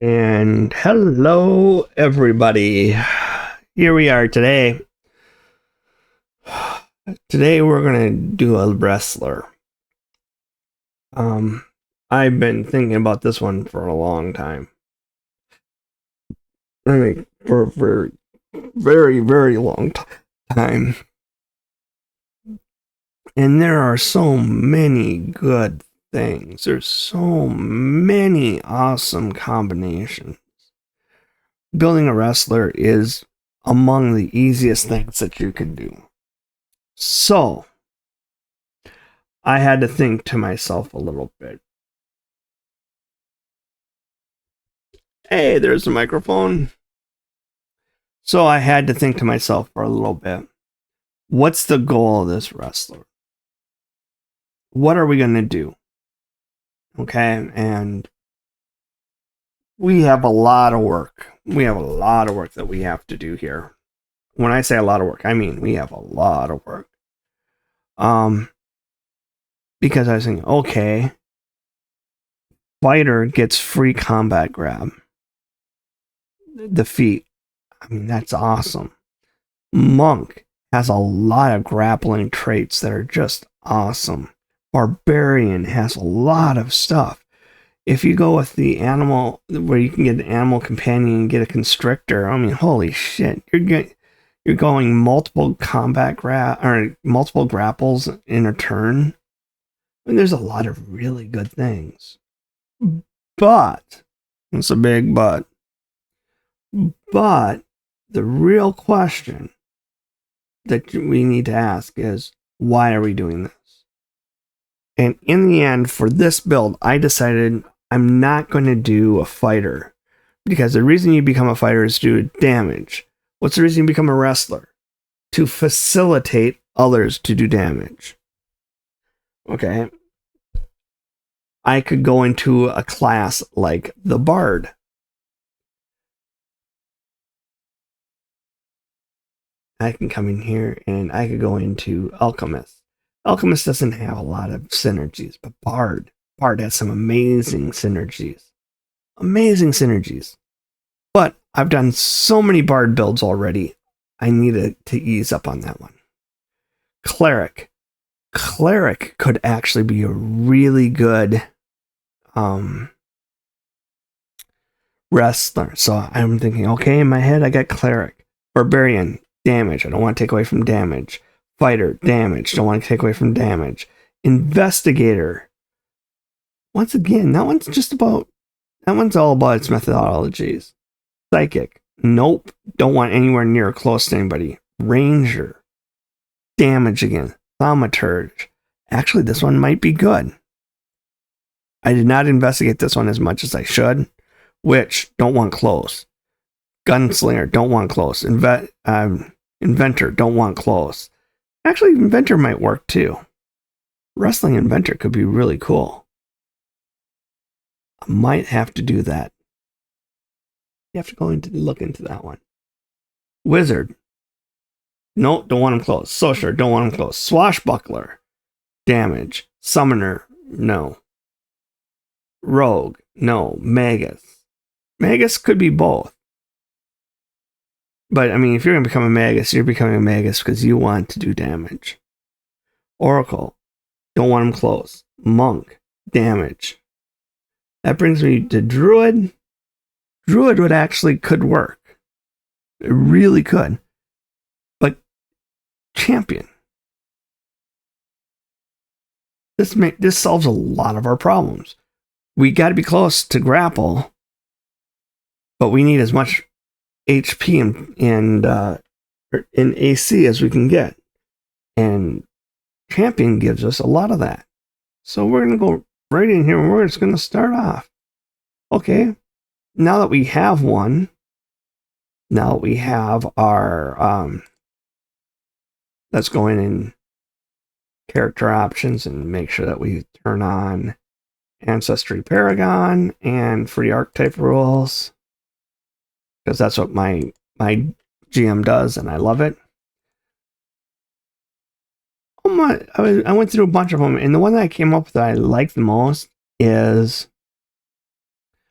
And hello, everybody. Here we are today. Today we're gonna do a wrestler. Um, I've been thinking about this one for a long time. I mean, for a very, very, very long time. And there are so many good things. There's so many awesome combinations. Building a wrestler is among the easiest things that you can do. So, I had to think to myself a little bit. Hey, there's the microphone. So I had to think to myself for a little bit. What's the goal of this wrestler? What are we going to do? Okay, and we have a lot of work. We have a lot of work that we have to do here. When I say a lot of work, I mean we have a lot of work. Because I was thinking, okay, fighter gets free combat grab. Defeat. I mean, that's awesome. Monk has a lot of grappling traits that are just awesome. Barbarian has a lot of stuff. If you go with the animal, where you can get an animal companion and get a constrictor, I mean, holy shit, you're going multiple multiple grapples in a turn. I mean, there's a lot of really good things, but it's a big but. But the real question that we need to ask is, why are we doing this? And in the end, for this build, I decided I'm not going to do a fighter, because the reason you become a fighter is to do damage. What's the reason you become a wrestler? To facilitate others to do damage. Okay. I could go into a class like the Bard. I can come in here and I could go into Alchemist. Alchemist doesn't have a lot of synergies, but Bard has some amazing synergies. Amazing synergies. But I've done so many Bard builds already, I needed to ease up on that one. Cleric. Cleric could actually be a really good wrestler. So I'm thinking, okay, in my head, I got Cleric. Barbarian, damage. I don't want to take away from damage. Fighter, damage. Don't want to take away from damage. Investigator. Once again, that one's all about its methodologies. Psychic. Nope. Don't want anywhere near close to anybody. Ranger. Damage again. Thaumaturge. Actually, this one might be good. I did not investigate this one as much as I should. Witch. Don't want close. Gunslinger. Don't want close. Inventor. Don't want close. Actually, Inventor might work too. Wrestling Inventor could be really cool. I might have to do that. You have to go into look into that one. Wizard. No, don't want him close. Sorcerer. Don't want him close. Swashbuckler. Damage. Summoner. No. Rogue. No. Magus. Magus could be both. But, I mean, if you're going to become a Magus, you're becoming a Magus because you want to do damage. Oracle. Don't want him close. Monk. Damage. That brings me to Druid. Druid could work. It really could. But Champion. This solves a lot of our problems. We got to be close to grapple, but we need as much HP in AC as we can get. And Champion gives us a lot of that. So we're going to go right in here and we're just going to start off. Okay, now that we have one, now that we have our, let's go in character options and make sure that we turn on Ancestry Paragon and free archetype rules, because that's what my GM does, and I love it. I went through a bunch of them, and the one that I came up with that I like the most is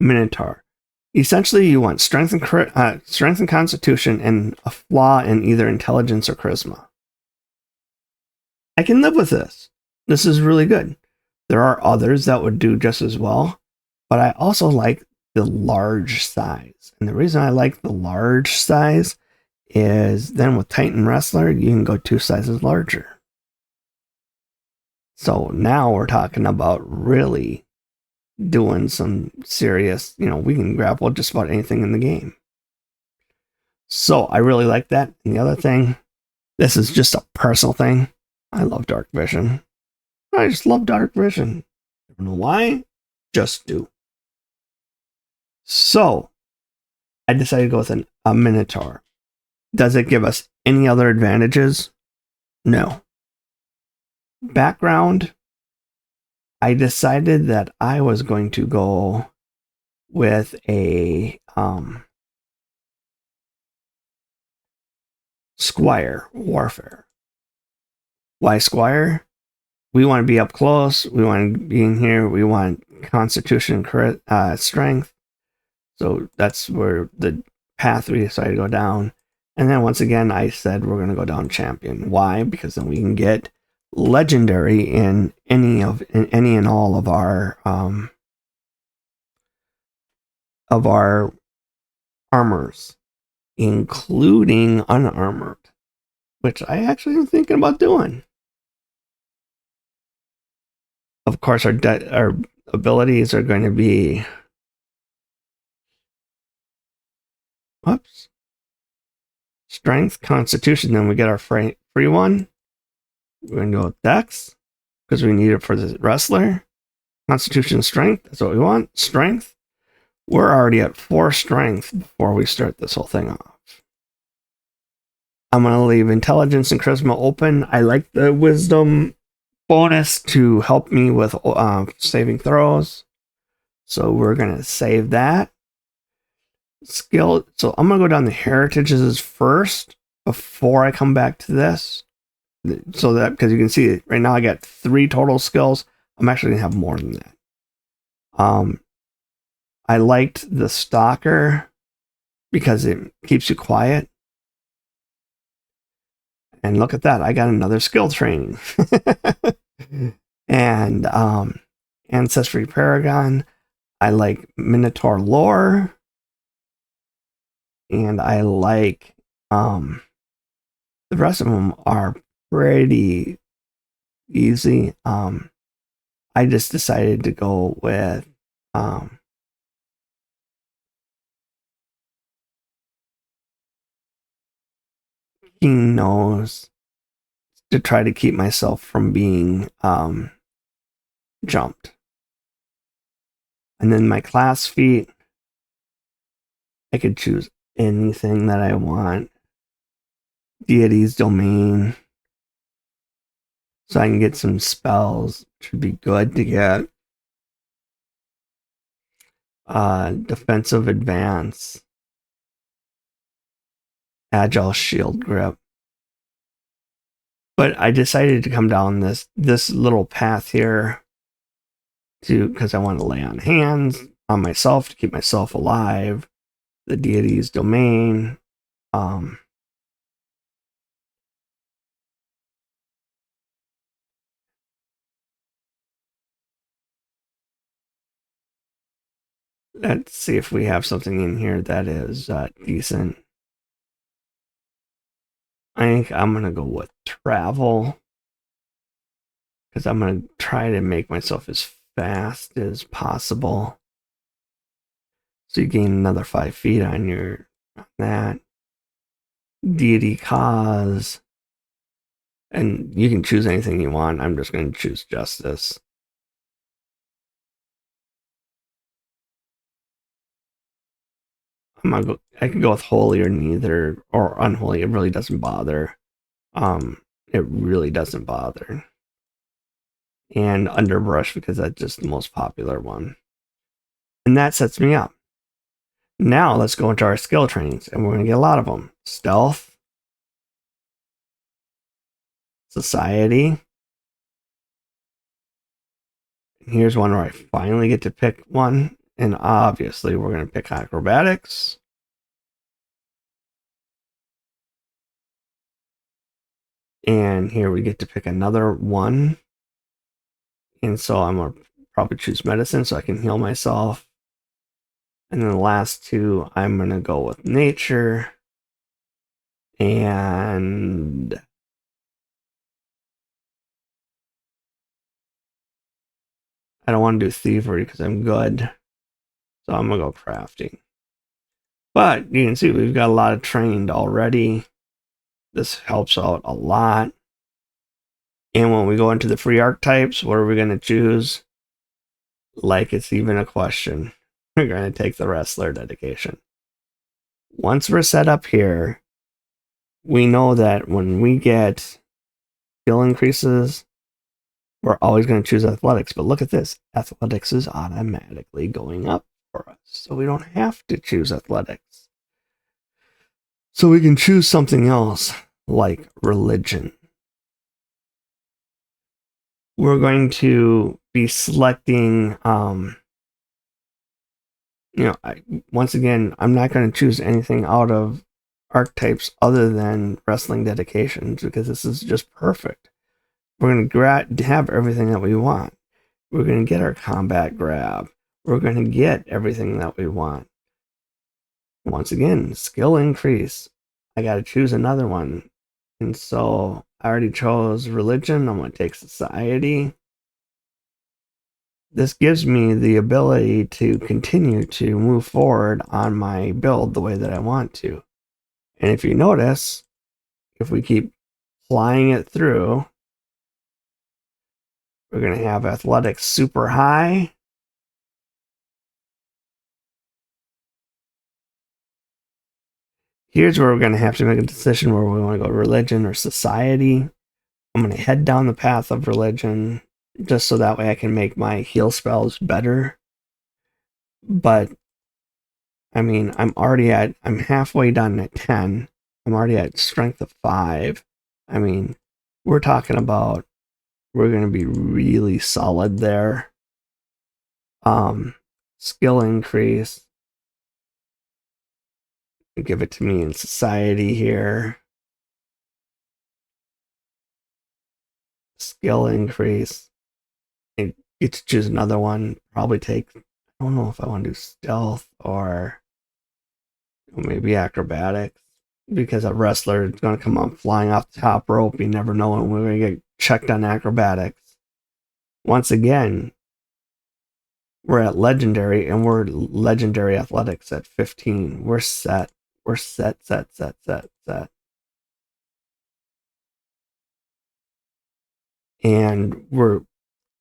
Minotaur. Essentially, you want strength and constitution, and a flaw in either intelligence or charisma. I can live with this. This is really good. There are others that would do just as well, but I also like the large size. And the reason I like the large size is then with Titan Wrestler, you can go 2 sizes larger. So now we're talking about really doing some serious, we can grapple with just about anything in the game. So I really like that. And the other thing, this is just a personal thing. I love dark vision. I just love dark vision. I don't know why, just do. So I decided to go with a Minotaur. Does it give us any other advantages? No. Background, I decided that I was going to go with a Squire Warfare. Why Squire? We want to be up close. We want to be in here. We want Constitution and Strength. So that's where the path we decided to go down. And then once again, I said we're going to go down Champion. Why? Because then we can get Legendary in any and all of our armors, including unarmored, which I actually am thinking about doing. Of course, our abilities are going to be Strength, Constitution, then we get our free one. We're going to go with Dex, because we need it for the Wrestler. Constitution, Strength, that's what we want. Strength. We're already at 4 Strength before we start this whole thing off. I'm going to leave Intelligence and Charisma open. I like the Wisdom bonus to help me with saving throws. So we're going to save that. Skill. So I'm going to go down the heritages first before I come back to this. So that, because you can see right now I got 3 total skills. I'm actually going to have more than that. I liked the Stalker because it keeps you quiet. And look at that, I got another skill training. And Ancestry Paragon, I like Minotaur lore. And I like the rest of them are pretty easy. I just decided to go with King Nose to try to keep myself from being jumped. And then my class feat, I could choose anything that I want. Deity's Domain. So I can get some spells, which would be good to get. Defensive Advance. Agile Shield Grip. But I decided to come down this little path here because I want to lay on hands on myself to keep myself alive. The Deity's Domain. Let's see if we have something in here that is decent. I think I'm going to go with Travel, because I'm going to try to make myself as fast as possible. So you gain another 5 feet on that. Deity Cause. And you can choose anything you want. I'm just going to choose Justice. I can go with Holy or Neither, or Unholy. It really doesn't bother. It really doesn't bother. And Underbrush, because that's just the most popular one. And that sets me up. Now let's go into our skill trainings, and we're going to get a lot of them. Stealth, Society. Here's one where I finally get to pick one, And obviously, we're going to pick acrobatics. And here we get to pick another one. And so I'm going to probably choose medicine so I can heal myself. And then the last two, I'm going to go with nature. And I don't want to do thievery because I'm good. So I'm going to go crafting. But you can see we've got a lot of trained already. This helps out a lot. And when we go into the free archetypes, what are we going to choose? Like it's even a question. We're going to take the wrestler dedication. Once we're set up here, we know that when we get skill increases, we're always going to choose athletics. But look at this. Athletics is automatically going up for us. So we don't have to choose athletics. So we can choose something else like religion. We're going to be selecting, once again, I'm not going to choose anything out of archetypes other than wrestling dedications because this is just perfect. We're going to have everything that we want. We're going to get our combat grab. We're going to get everything that we want. Once again, skill increase. I got to choose another one. And so I already chose religion. I'm going to take society. This gives me the ability to continue to move forward on my build the way that I want to. And if you notice, if we keep flying it through, we're going to have athletics super high. Here's where we're going to have to make a decision where we want to go religion or society. I'm going to head down the path of religion just so that way I can make my heal spells better. But I mean, I'm halfway done at 10. I'm already at strength of 5. I mean, we're talking about we're going to be really solid there. Skill increase. Give it to me in society here. Skill increase. And get to choose another one. Probably take, I don't know if I want to do stealth or maybe acrobatics. Because a wrestler is going to come up flying off the top rope. You never know when we're going to get checked on acrobatics. Once again, we're at legendary and we're legendary athletics at 15. We're set. We're set. And we're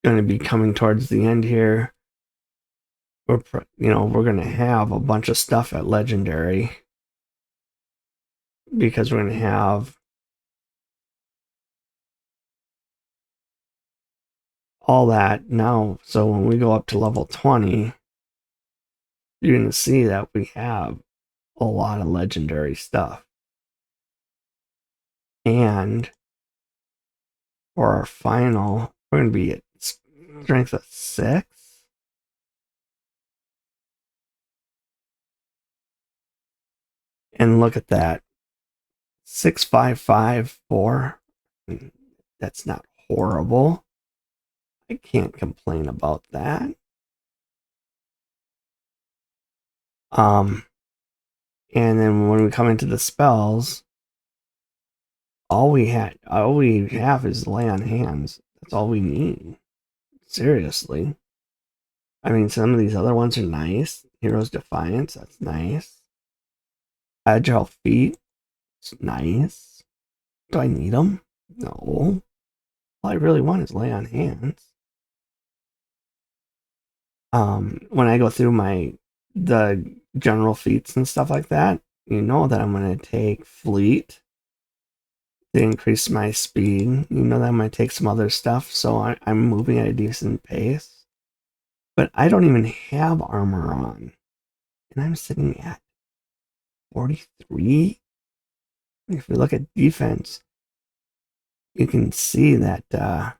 going to be coming towards the end here. We're going to have a bunch of stuff at legendary because we're going to have all that now. So when we go up to level 20, you're going to see that we have a lot of legendary stuff. And for our final, we're going to be at strength of 6. And look at that. 6554. That's not horrible. I can't complain about that. And then when we come into the spells, all we have is lay on hands. That's all we need. Seriously. I mean, some of these other ones are nice. Hero's Defiance, that's nice. Agile Feet, it's nice. Do I need them? No. All I really want is lay on hands. When I go through the general feats and stuff like that, you know that I'm going to take Fleet to increase my speed. You know that I'm going to take some other stuff, so I'm moving at a decent pace. But I don't even have armor on. And I'm sitting at 43. If we look at defense, you can see that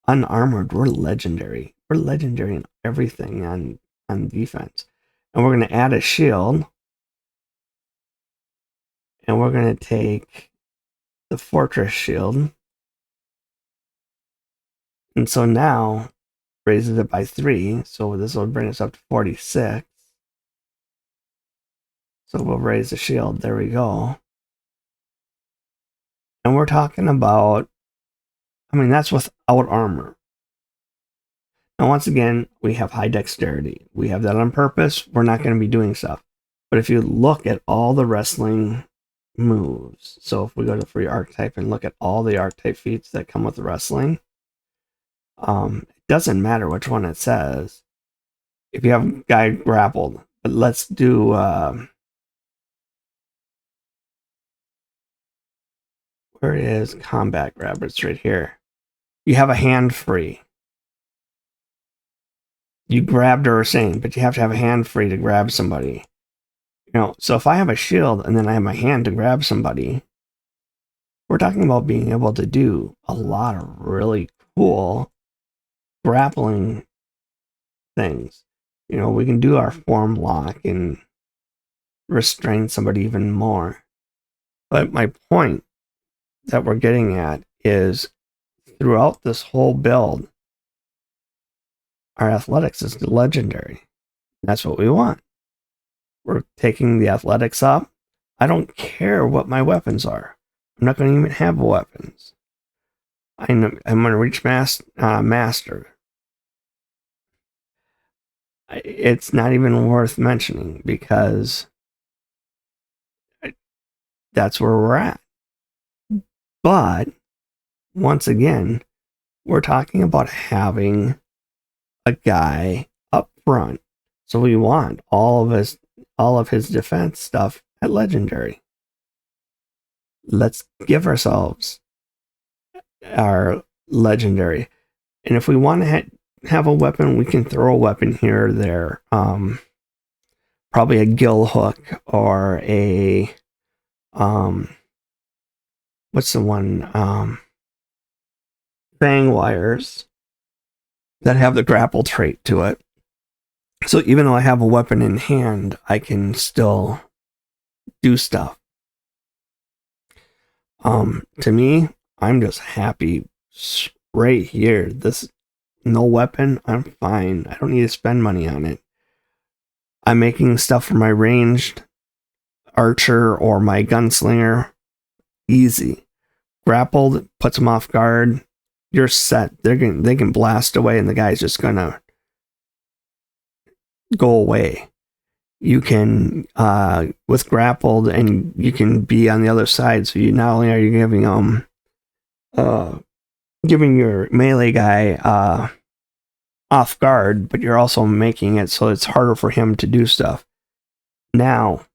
unarmored, we're legendary. We're legendary in everything on defense. And we're going to add a shield. And we're going to take the fortress shield. And so now raises it by 3. So this will bring us up to 46. So we'll raise the shield. There we go. And we're talking about, I mean, that's without armor. Now, once again, we have high dexterity. We have that on purpose. We're not going to be doing stuff. But if you look at all the wrestling moves, so if we go to free archetype and look at all the archetype feats that come with wrestling, it doesn't matter which one it says. If you have a guy grappled, but let's do where is combat grab? It's right here. You have a hand free. You grabbed or saying, but you have to have a hand free to grab somebody. So if I have a shield and then I have my hand to grab somebody, we're talking about being able to do a lot of really cool grappling things. We can do our form lock and restrain somebody even more. But my point that we're getting at is throughout this whole build, our athletics is legendary. That's what we want. We're taking the athletics up. I don't care what my weapons are. I'm not going to even have weapons. I'm going to reach master. It's not even worth mentioning because that's where we're at. But once again, we're talking about having a guy up front. So we want all of his defense stuff at legendary. Let's give ourselves our legendary. And if we want to have a weapon, we can throw a weapon here or there. Probably a gill hook or a what's the one? Fang wires that have the grapple trait to it. So even though I have a weapon in hand, I can still do stuff. To me, I'm just happy right here. This no weapon, I'm fine. I don't need to spend money on it. I'm making stuff for my ranged archer or my gunslinger easy. Grappled puts them off guard. You're set. They can blast away, and the guy's just gonna go away. You can with grappled, and you can be on the other side. So you not only are you giving your melee guy off guard, but you're also making it so it's harder for him to do stuff. Now,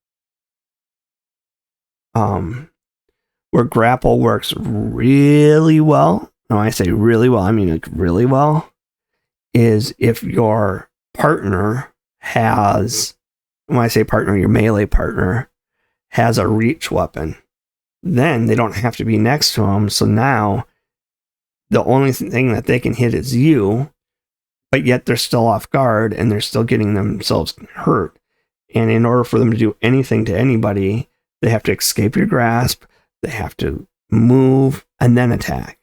where grapple works really well, when I say really well, I mean like really well, is if your partner has, when I say partner, your melee partner has a reach weapon. Then they don't have to be next to him, so now the only thing that they can hit is you, but yet they're still off guard and they're still getting themselves hurt. And in order for them to do anything to anybody, they have to escape your grasp, they have to move, and then attack.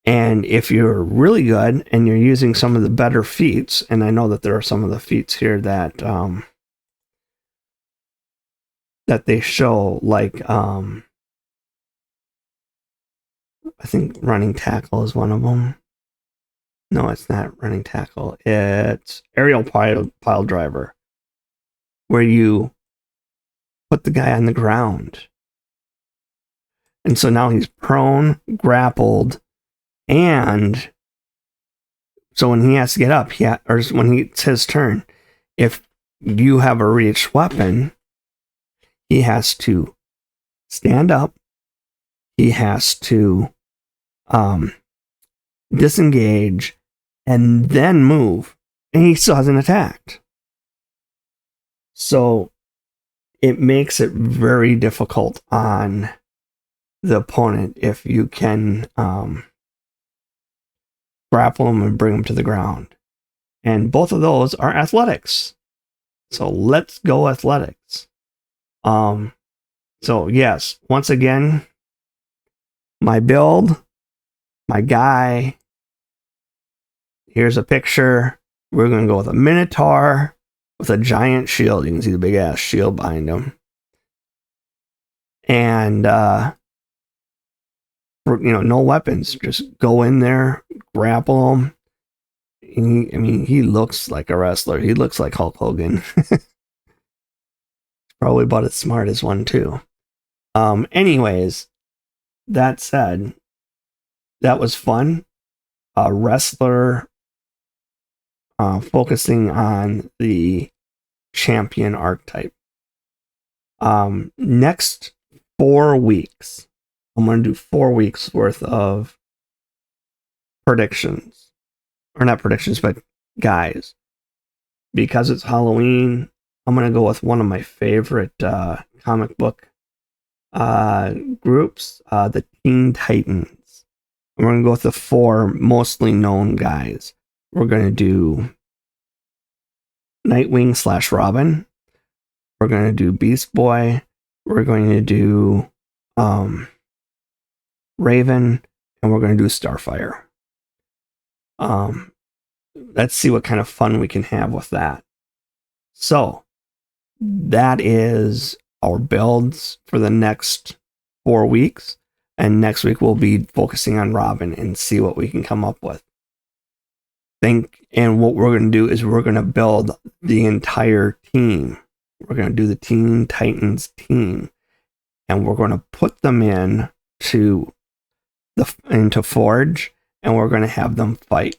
And if you're really good and you're using some of the better feats, and I know that there are some of the feats here that that they show, like I think running tackle is one of them. No, it's not running tackle. It's aerial pile driver, where you put the guy on the ground. And so now he's prone, grappled, and so when he has to get up, or when it's his turn, if you have a reached weapon, he has to stand up, he has to disengage, and then move, and he still hasn't attacked. So it makes it very difficult on the opponent if you can grapple him and bring him to the ground. And both of those are athletics. So let's go athletics. So yes, once again, my build, my guy. Here's a picture. We're going to go with a Minotaur with a giant shield. You can see the big ass shield behind him. And, no weapons. Just go in there, grapple him. He looks like a wrestler. He looks like Hulk Hogan. Probably about as smart as one, too. Anyways, that said, that was fun. A wrestler focusing on the champion archetype. Next 4 weeks, I'm going to do 4 weeks worth of predictions. Or not predictions, but guys. Because it's Halloween, I'm going to go with one of my favorite comic book groups, the Teen Titans. We're going to go with the 4 mostly known guys. We're going to do Nightwing / Robin. We're going to do Beast Boy. We're going to do Raven. And we're going to do Starfire. Let's see what kind of fun we can have with that. So, that is our builds for the next 4 weeks. And next week we'll be focusing on Robin and see what we can come up with. And what we're going to do is we're going to build the entire team. We're going to do the Teen Titans team. And we're going to put them into Forge. And we're going to have them fight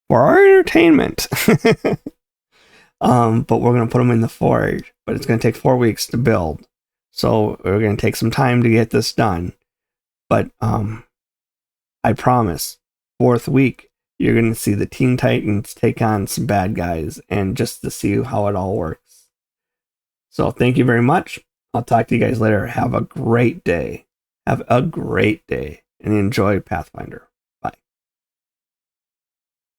for our entertainment. But we're going to put them in the Forge. But it's going to take 4 weeks to build. So we're going to take some time to get this done. But I promise, 4th week, you're going to see the Teen Titans take on some bad guys. And just to see how it all works. So thank you very much. I'll talk to you guys later. Have a great day. Have a great day. And enjoy Pathfinder.